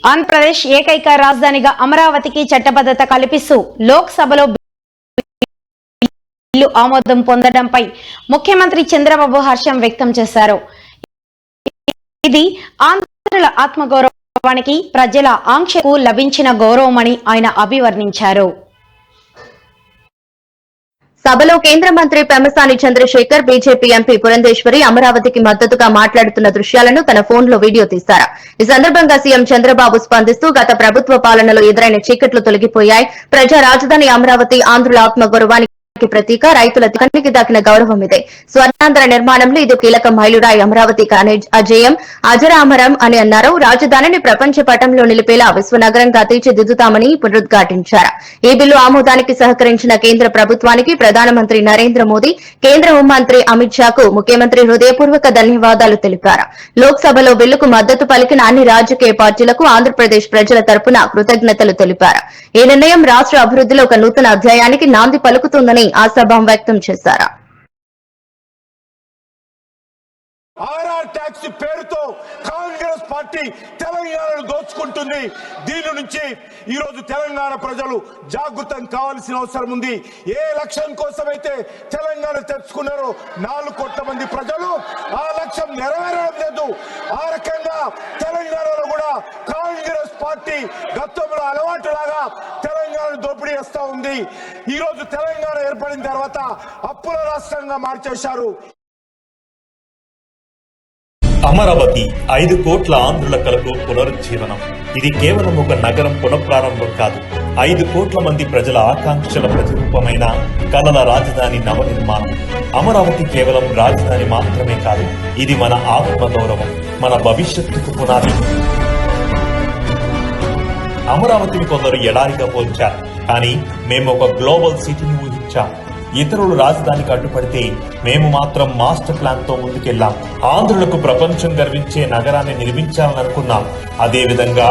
ఆంధ్రప్రదేశ్ ఏకైక రాజధానిగా అమరావతికి చట్టబద్ధత కల్పిస్తూ లోక్సభలో బిల్లు ఆమోదం పొందడంపై ముఖ్యమంత్రి చంద్రబాబు హర్షం వ్యక్తం చేశారు. ఇది ఆంధ్రుల ఆత్మగౌరవానికి, ప్రజల ఆంక్షకు లభించిన గౌరవమని ఆయన అభివర్ణించారు. సభలో కేంద్ర మంత్రి పెమ్మసాని చంద్రశేఖర్, బీజేపీ ఎంపీ పురంధేశ్వరి అమరావతికి మద్దతుగా మాట్లాడుతున్న దృశ్యాలను తన ఫోన్ లో వీడియో తీశారు. ఈ సందర్భంగా సీఎం చంద్రబాబు స్పందిస్తూ గత ప్రభుత్వ పాలనలో ఎదురైన చీకట్లు తొలగిపోయాయి, ప్రజా రాజధాని అమరావతి ఆంధ్రుల ఆత్మగౌరవానికి ప్రతీక, రైతుల కన్నికి దక్కిన గౌరవం ఇదే. స్వర్ణాంధ్ర నిర్మాణంలో ఇది కీలక మైలురాయి, అమరావతికి అజేయం, అజరామరం అని అన్నారు. రాజధానిని ప్రపంచ పటంలో నిలిపేలా విశ్వనగరంగా తీర్చిదిద్దుతామని పునరుద్ఘాటించారు. ఈ బిల్లు ఆమోదానికి సహకరించిన కేంద్ర ప్రభుత్వానికి ప్రధానమంత్రి నరేంద్ర మోదీ, కేంద్ర హోంమంత్రి అమిత్ షాకు ముఖ్యమంత్రి హృదయపూర్వక ధన్యవాదాలు తెలిపారు. లోక్సభలో బిల్లుకు మద్దతు పలికిన అన్ని రాజకీయ పార్టీలకు ఆంధ్రప్రదేశ్ ప్రజల తరపున కృతజ్ఞతలు తెలిపారు. ఈ నిర్ణయం రాష్ట్ర అభివృద్ధిలో ఒక నూతన అధ్యాయానికి నాంది పలుకుతుందని ఆశాభావం వ్యక్తం చేశారు. ఆర్ఆర్ ట్యాక్స్ పేరుతో కాంగ్రెస్ పార్టీ తెలంగాణను దోచుకుంటుంది. దీని నుంచి ఈ రోజు తెలంగాణ ప్రజలు జాగృతం కావాల్సిన అవసరం ఉంది. ఏ లక్ష్యం కోసమైతే తెలంగాణ తెచ్చుకున్నారో 4 కోట్ల మంది ప్రజలు ఆ లక్ష్యం నెరవేరడం లేదు. ఆ రకంగా తెలంగాణలో కూడా కాంగ్రెస్ పార్టీ గతంలో అలవాటులాగా తెలంగాణ దోపిడీ చేస్తా ఉంది. ఈ రోజు తెలంగాణ ఏర్పడిన తర్వాత అప్పుల రాష్ట్రంగా మార్చేశారు. అమరావతి 5 కోట్ల ఆంధ్రుల కలకు పునరుజ్జీవనం. ఇది కేవలం ఒక నగరం పునఃప్రారంభం కాదు, 5 కోట్ల మంది ప్రజల ఆకాంక్షల ప్రతిరూపమైన కలల రాజధాని నవనిర్మాణం. అమరావతి కేవలం రాజధాని మాత్రమే కాదు, ఇది మన ఆత్మగౌరవం, మన భవిష్యత్తుకు పునాది. అమరావతిని కొందరు ఎడారిగా పోల్చారు, కానీ మేము ఒక గ్లోబల్ సిటీని ఊహించాం. ఇతరులు రాజధానికి అడ్డుపడితే మేము మాత్రం మాస్టర్ ప్లాన్ తో ముందుకెళ్లాం. ఆంధ్రులకు ప్రపంచం గర్వించే నగరాన్ని నిర్మించాలని అనుకున్నాం. అదే విధంగా